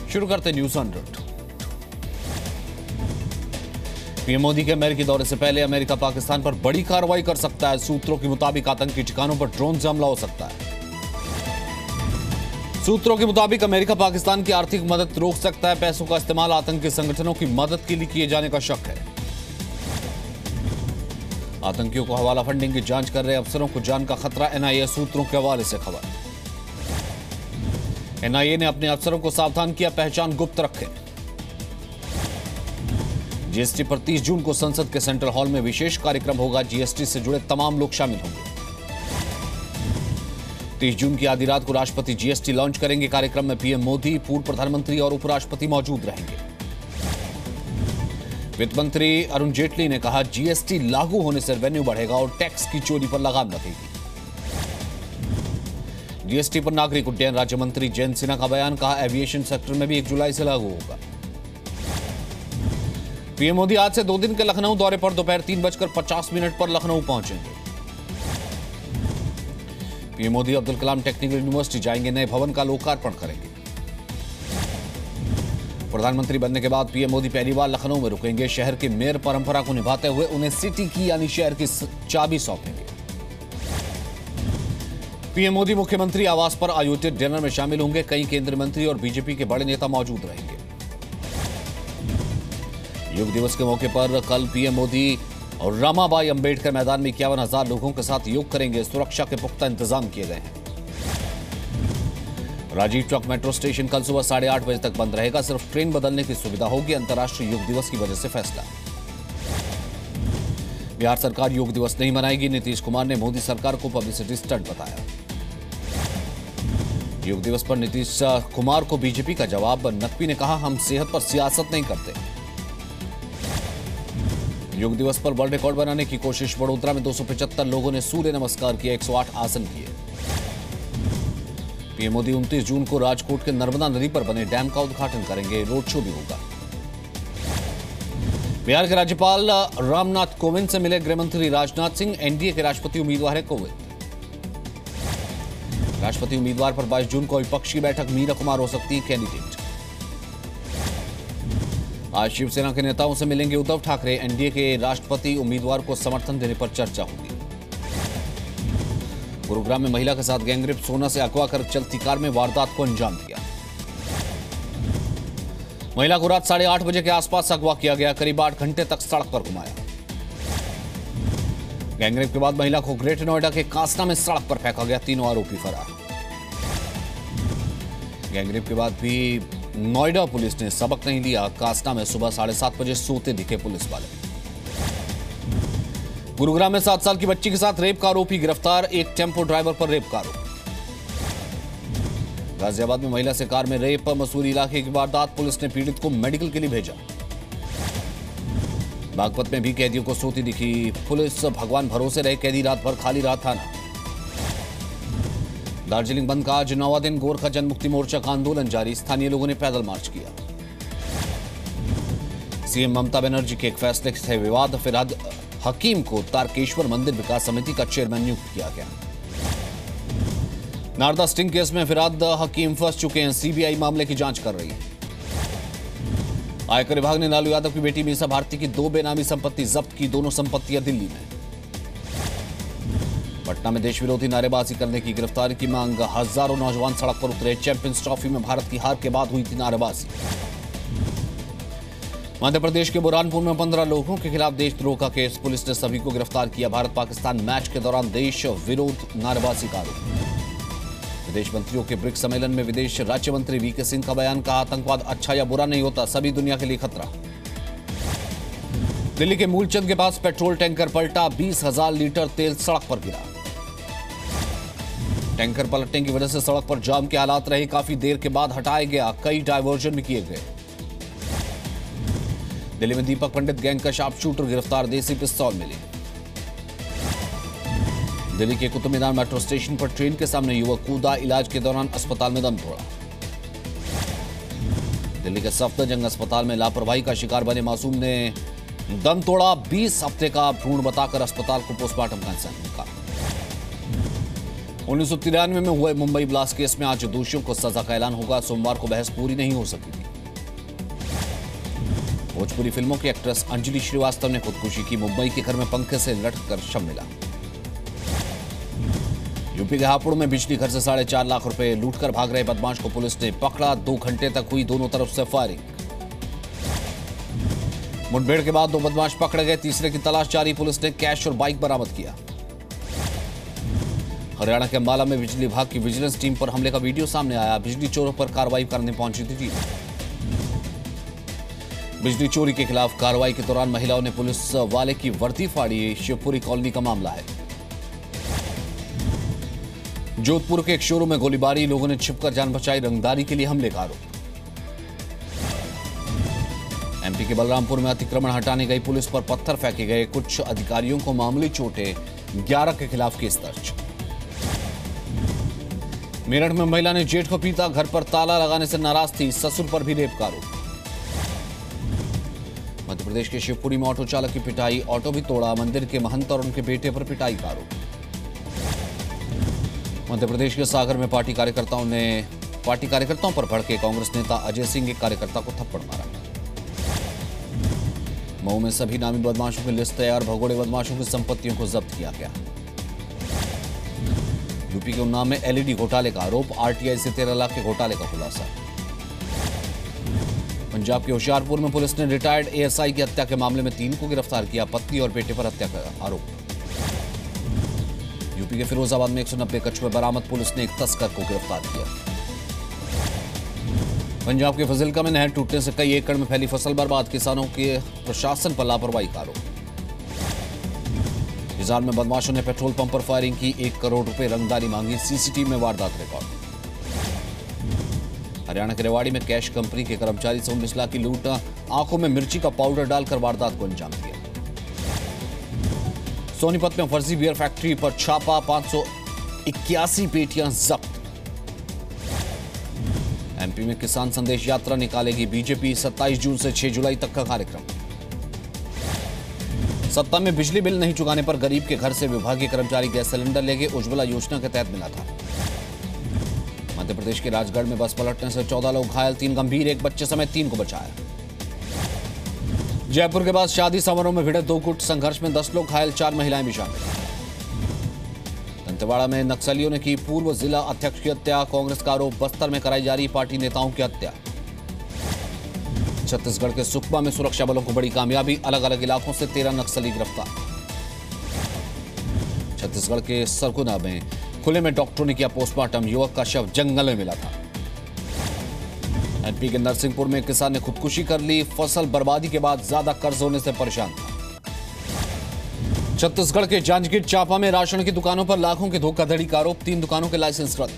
शुरू करते news on route. PM Modi के अमेरिकी दौरे से पहले अमेरिका पाकिस्तान पर बड़ी कार्रवाई कर सकता है। सूत्रों के मुताबिक आतंकी ठिकानों पर ड्रोन से हमला हो सकता है। सूत्रों के मुताबिक अमेरिका पाकिस्तान की आर्थिक मदद रोक सकता है। पैसों का इस्तेमाल आतंकी संगठनों की मदद के लिए किए जाने का शक है। आतंकियों को हवाला फंडिंग की जांच कर रहे अफसरों को जान का खतरा। एनआईए सूत्रों के हवाले से खबर। एनआईए ने अपने अफसरों को सावधान किया, पहचान गुप्त रखें। जीएसटी पर 30 जून को संसद के सेंट्रल हॉल में विशेष कार्यक्रम होगा। जीएसटी से जुड़े तमाम लोग शामिल होंगे। 30 जून की आधी रात को राष्ट्रपति जीएसटी लॉन्च करेंगे। कार्यक्रम में पीएम मोदी, पूर्व प्रधानमंत्री और उपराष्ट्रपति मौजूद रहेंगे। वित्त मंत्री अरुण जेटली ने कहा, जीएसटी लागू होने से रेवेन्यू बढ़ेगा और टैक्स की चोरी पर लगाम लगेगी। जीएसटी पर नागरिक उड्डयन राज्य मंत्री जयंत सिन्हा का बयान। कहा, एविएशन सेक्टर में भी 1 जुलाई से लागू होगा। पीएम मोदी आज से 2 दिन के लखनऊ दौरे पर दोपहर 3:50 पर लखनऊ पहुंचेंगे। PM Modi Abdul Kalam technical university जाएंगे, नए भवन का लोकार्पण करेंगे। प्रधानमंत्री बनने के बाद पीएम मोदी पहली बार लखनऊ में रुकेंगे। शहर की मेयर परंपरा को निभाते हुए उन्हें सिटी की यानी शहर की चाबी सौंपेंगे। पीएम मोदी मुख्यमंत्री आवास पर आयोजित डिनर में शामिल होंगे। कई केंद्रीय मंत्री और बीजेपी के बड़े नेता मौजूद रहेंगे। योग दिवस के मौके पर कल पीएम मोदी और रमाबाई अंबेडकर मैदान में 51,000 लोगों के साथ योग करेंगे। सुरक्षा के पुख्ता इंतजाम किए गए हैं। राजीव चौक मेट्रो स्टेशन कल सुबह 8:30 बजे तक बंद रहेगा। सिर्फ ट्रेन बदलने की सुविधा होगी। अंतर्राष्ट्रीय योग दिवस की वजह से फैसला। बिहार सरकार योग दिवस नहीं मनाएगी। नीतीश कुमार ने मोदी सरकार को पब्लिसिटी स्टंट बताया। योग दिवस पर नीतीश कुमार को बीजेपी का जवाब। नकवी ने कहा, हम सेहत पर सियासत नहीं करते। योग दिवस पर वर्ल्ड रिकॉर्ड बनाने की कोशिश। वडोदरा में 275 लोगों ने सूर्य नमस्कार किया। 108 आसन किए। पीएम मोदी 29 जून को राजकोट के नर्मदा नदी पर बने डैम का उद्घाटन करेंगे। रोड शो भी होगा। बिहार के राज्यपाल रामनाथ कोविंद से मिले गृहमंत्री राजनाथ सिंह। एनडीए के राष्ट्रपति उम्मीदवार है कोविंद। राष्ट्रपति उम्मीदवार पर 22 जून को विपक्ष की बैठक। मीरा कुमार हो सकती है कैंडिडेट। आज शिवसेना के नेताओं से मिलेंगे उद्धव ठाकरे। एनडीए के राष्ट्रपति उम्मीदवार को समर्थन देने पर चर्चा होगी। गुरुग्राम में महिला के साथ गैंगरेप। सोना से अगवा कर चलती कार में वारदात को अंजाम दिया। महिला को रात 8:30 बजे के आसपास अगवा किया गया। करीब 8 घंटे तक सड़क पर घुमाया। गैंगरेप के बाद महिला को ग्रेटर नोएडा के कासना में सड़क पर फेंका गया। तीनों आरोपी फरार। गैंगरेप के बाद भी नोएडा पुलिस ने सबक नहीं लिया। कासना में सुबह 7:30 बजे सोते दिखे पुलिस वाले। गुरुग्राम में 7 साल की बच्ची के साथ रेप का आरोपी गिरफ्तार। एक टेम्पो ड्राइवर पर रेप का आरोप। गाजियाबाद में महिला से कार में रेप। मसूरी इलाके की वारदात। पुलिस ने पीड़ित को मेडिकल के लिए भेजा। बागपत में भी कैदियों को सोती दिखी पुलिस। भगवान भरोसे रहे कैदी। रात भर खाली रहा थाना। दार्जिलिंग बंद का आज 9वां दिन। गोरखा जनमुक्ति मोर्चा का आंदोलन जारी। स्थानीय लोगों ने पैदल मार्च किया। सीएम ममता बनर्जी के एक फैसले से विवाद। फिरहाद हकीम को तारकेश्वर मंदिर विकास समिति का चेयरमैन नियुक्त किया गया। नारदा स्टिंग केस में फिरहाद हकीम फंस चुके हैं। सीबीआई मामले की जांच कर रही है। आयकर विभाग ने लालू यादव की बेटी मीसा भारती की 2 बेनामी संपत्ति जब्त की। दोनों संपत्तियां दिल्ली में। पटना में देश विरोधी नारेबाजी करने की गिरफ्तारी की मांग। हजारों नौजवान सड़क पर उतरे। चैंपियंस ट्रॉफी में भारत की हार के बाद हुई थी नारेबाजी। मध्य प्रदेश के बुरहानपुर में 15 लोगों के खिलाफ देशद्रोह का केस। पुलिस ने सभी को गिरफ्तार किया। भारत पाकिस्तान मैच के दौरान देश विरोध नारेबाजी का आरोप। विदेश मंत्रियों के ब्रिक्स सम्मेलन में विदेश राज्य मंत्री वीके सिंह का बयान। कहा, आतंकवाद अच्छा या बुरा नहीं होता, सभी दुनिया के लिए खतरा। दिल्ली के मूलचंद के पास पेट्रोल टैंकर पलटा। 20,000 लीटर तेल सड़क पर गिरा। टैंकर पलटने की वजह से सड़क पर जाम के हालात रहे। काफी देर के बाद हटाया गया। कई डायवर्जन भी किए गए। दिल्ली में दीपक पंडित गैंग का शार्प शूटर गिरफ्तार। देसी पिस्तौल मिली। दिल्ली के कुतुब मीनार मेट्रो स्टेशन पर ट्रेन के सामने युवक कूदा। इलाज के दौरान अस्पताल में दम तोड़ा। दिल्ली के सफदरजंग अस्पताल में लापरवाही का शिकार बने मासूम ने दम तोड़ा। 20 हफ्ते का भ्रूण बताकर अस्पताल को पोस्टमार्टम का इंतजार किया। 1993 में हुए मुंबई ब्लास्ट केस में आज दोषियों को सजा का ऐलान होगा। सोमवार को बहस पूरी नहीं हो सकी थी। भोजपुरी फिल्मों की एक्ट्रेस अंजलि श्रीवास्तव ने खुदकुशी की। मुंबई के घर में पंखे से लटककर शव मिला। यूपी के हापुड़ में बिजली घर से 4.5 लाख रुपए लूटकर भाग रहे बदमाश को पुलिस ने पकड़ा। 2 घंटे तक हुई दोनों तरफ से फायरिंग। मुठभेड़ के बाद 2 बदमाश पकड़े गए। तीसरे की तलाश जारी। पुलिस ने कैश और बाइक बरामद किया। हरियाणा के अंबाला में बिजली विभाग की विजिलेंस टीम पर हमले का वीडियो सामने आया। बिजली चोरों पर कार्रवाई करने पहुंची थी टीम। बिजली चोरी के खिलाफ कार्रवाई के दौरान महिलाओं ने पुलिस वाले की वर्दी फाड़ी। शिवपुरी कॉलोनी का मामला है। जोधपुर के एक शोरूम में गोलीबारी। लोगों ने छिपकर जान बचाई। रंगदारी के लिए हमले का आरोप। एमपी के बलरामपुर में अतिक्रमण हटाने गई पुलिस पर पत्थर फेंके गए। कुछ अधिकारियों को मामूली चोटें। 11 के खिलाफ केस दर्ज। मेरठ में महिला ने जेठ को पीटा। घर पर ताला लगाने से नाराज थी। ससुर पर भी रेप का आरोप। मध्य प्रदेश के शिवपुरी में ऑटो चालक की पिटाई। ऑटो भी तोड़ा। मंदिर के महंत और उनके बेटे पर पिटाई का आरोप। मध्य प्रदेश के सागर में पार्टी कार्यकर्ताओं पर भड़के कांग्रेस नेता अजय सिंह एक कार्यकर्ता को थप्पड़ मारा। मऊ में सभी नामी बदमाशों की लिस्ट तैयार। भगोड़े बदमाशों की संपत्तियों को जब्त किया गया। यूपी के उन्नाव में एलईडी घोटाले का आरोप। आरटीआई से 13 लाख के घोटाले का खुलासा। पंजाब के होशियारपुर में पुलिस ने रिटायर्ड एएसआई की हत्या के मामले में 3 को गिरफ्तार किया। पत्नी और बेटे पर हत्या का आरोप। यूपी के फिरोजाबाद में 190 कछुए बरामद। पुलिस ने एक तस्कर को गिरफ्तार किया। पंजाब के फजिल्का में नहर टूटने से कई एकड़ में फैली फसल बर्बाद। किसानों के प्रशासन पर लापरवाही का आरोप। हिसार में बदमाशों ने पेट्रोल पंप पर फायरिंग की। 1 करोड़ रुपए रंगदारी मांगी। सीसीटीवी में वारदात रिकॉर्ड। हरियाणा के रेवाड़ी में कैश कंपनी के कर्मचारी से 19 लाख की लूट। आंखों में मिर्ची का पाउडर डालकर वारदात को अंजाम दिया। सोनीपत में फर्जी बियर फैक्ट्री पर छापा। 581 पेटियां जब्त। एमपी में किसान संदेश यात्रा निकालेगी बीजेपी। 27 जून से 6 जुलाई तक का कार्यक्रम। सत्ता में बिजली बिल नहीं चुकाने पर गरीब के घर से विभागीय कर्मचारी गैस सिलेंडर ले गए। उज्ज्वला योजना के तहत मिला था। मध्य प्रदेश के राजगढ़ में बस पलटने से 14 लोग घायल। 3 गंभीर। 1 बच्चे समेत 3 को बचाया। जयपुर के बाद शादी समारोह में भिड़े 2 गुट। संघर्ष में 10 लोग घायल। 4 महिलाएं भी शामिल। दंतेवाड़ा में नक्सलियों ने की पूर्व जिला अध्यक्ष की हत्या। कांग्रेस का आरोप। बस्तर में कराई जा रही पार्टी नेताओं की हत्या। छत्तीसगढ़ के सुकमा में सुरक्षा बलों को बड़ी कामयाबी। अलग अलग इलाकों से 13 नक्सली गिरफ्तार। छत्तीसगढ़ के सरगुना में खुले में डॉक्टरों ने किया पोस्टमार्टम। युवक का शव जंगल में मिला था। एमपी के नरसिंहपुर में किसान ने खुदकुशी कर ली। फसल बर्बादी के बाद ज्यादा कर्ज होने से परेशान था। छत्तीसगढ़ के जांजगीर चांपा में राशन की दुकानों पर लाखों की धोखाधड़ी का आरोप। 3 दुकानों के लाइसेंस रद्द।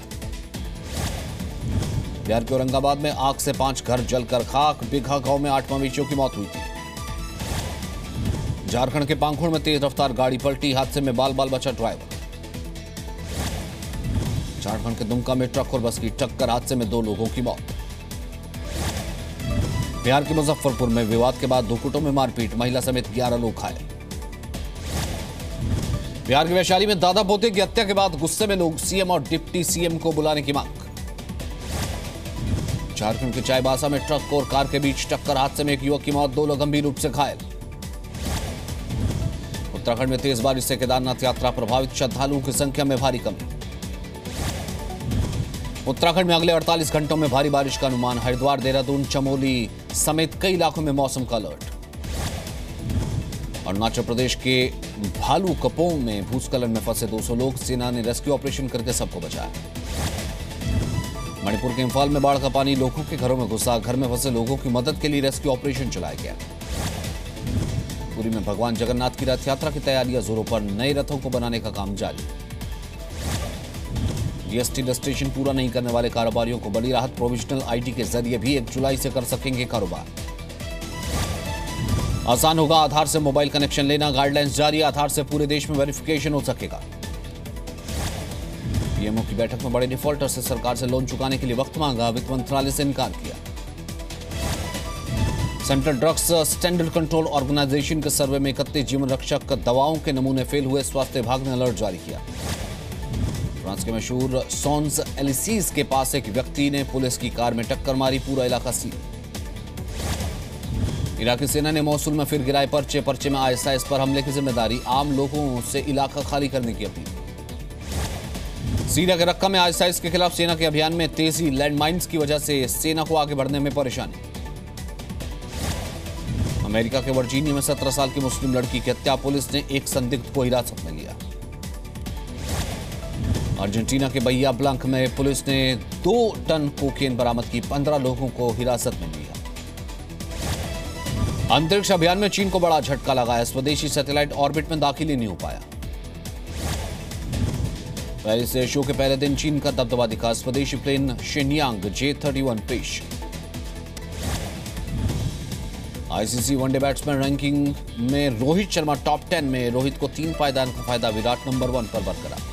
बिहार के औरंगाबाद में आग से 5 घर जलकर खाक। बिघा गांव में 8 मवेशियों की मौत हुई थी। झारखंड के पांखुड़ में तेज रफ्तार गाड़ी पलटी। हादसे में बाल बचा ड्राइवर। झारखंड के दुमका में ट्रक और बस की टक्कर। हादसे में 2 लोगों की मौत। बिहार के मुजफ्फरपुर में विवाद के बाद 2 गुटों में मारपीट। महिला समेत 11 लोग घायल। बिहार के वैशाली में दादा पोते की हत्या के बाद गुस्से में लोग। सीएम और डिप्टी सीएम को बुलाने की मांग। झारखंड के चाईबासा में ट्रक और कार के बीच टक्कर। हादसे में 1 युवक की मौत। 2 लोग गंभीर रूप से घायल। उत्तराखंड में तेज बारिश से केदारनाथ यात्रा प्रभावित। श्रद्धालुओं की संख्या में भारी कमी। उत्तराखंड में अगले 48 घंटों में भारी बारिश का अनुमान। हरिद्वार, देहरादून, चमोली समेत कई इलाकों में मौसम का अलर्ट। अरुणाचल प्रदेश के भालूकपोंग में भूस्खलन में फंसे 200 लोग। सेना ने रेस्क्यू ऑपरेशन करके सबको बचाया। मणिपुर के इंफाल में बाढ़ का पानी लोगों के घरों में घुसा। घर में फंसे लोगों की मदद के लिए रेस्क्यू ऑपरेशन चलाया गया। पुरी में भगवान जगन्नाथ की रथ यात्रा की तैयारियां जोरों पर। नए रथों को बनाने का काम जारी। जीएसटी रजिस्ट्रेशन पूरा नहीं करने वाले कारोबारियों को बड़ी राहत। प्रोविजनल आईडी के जरिए भी 1 जुलाई से कर सकेंगे कारोबार। आसान होगा आधार से मोबाइल कनेक्शन लेना। गाइडलाइंस जारी। आधार से पूरे देश में वेरिफिकेशन हो सकेगा। पीएमओ की बैठक में बड़े डिफॉल्टर से सरकार से लोन चुकाने के लिए वक्त मांगा। वित्त मंत्रालय से इनकार किया। Central drugs standard control organisation के सर्वे में 31 जीवन रक्षक दवाओं के नमूने फेल हुए। स्वास्थ्य विभाग ने अलर्ट जारी किया। फ्रांस के मशहूर सॉन्स एलिसीज के पास एक व्यक्ति ने पुलिस की कार में टक्कर मारी, पूरा इलाका सील। इराकी सेना ने मोसुल में फिर गिराए पर्चे में आईएसआईएस पर हमले की जिम्मेदारी, आम लोगों से इलाका खाली करने की अपील। सीरिया के रक्का में आईएसआईएस के खिलाफ सेना के अभियान में तेजी, लैंडमाइंस की वजह से सेना को आगे बढ़ने में परेशानी। अमेरिका के वर्जीनिया में 17 साल की मुस्लिम लड़की की हत्या, पुलिस ने एक संदिग्ध को हिरासत में लिया। अर्जेंटीना के बहिया ब्लंक में पुलिस ने 2 टन कोकेन बरामद की, 15 लोगों को हिरासत में लिया। अंतरिक्ष अभियान में चीन को बड़ा झटका लगाया, स्वदेशी सैटेलाइट ऑर्बिट में दाखिल ही नहीं हो पाया। पेरिस एयर शो के पहले दिन चीन का दबदबा दिखा, स्वदेशी प्लेन शेनयांग J-31 पेश। आईसीसी वनडे बैट्समैन रैंकिंग में रोहित शर्मा टॉप 10 में, रोहित को 3 पायदान का फायदा, विराट नंबर 1 पर बरकरार।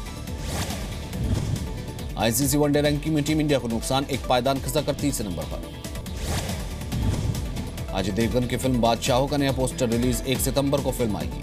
आईसीसी वनडे रैंकिंग में टीम इंडिया को नुकसान, 1 पायदान खिसक कर 3 नंबर पर। अजय देवगन की फिल्म बादशाहों का नया पोस्टर रिलीज, 1 सितंबर को फिल्म आएगी।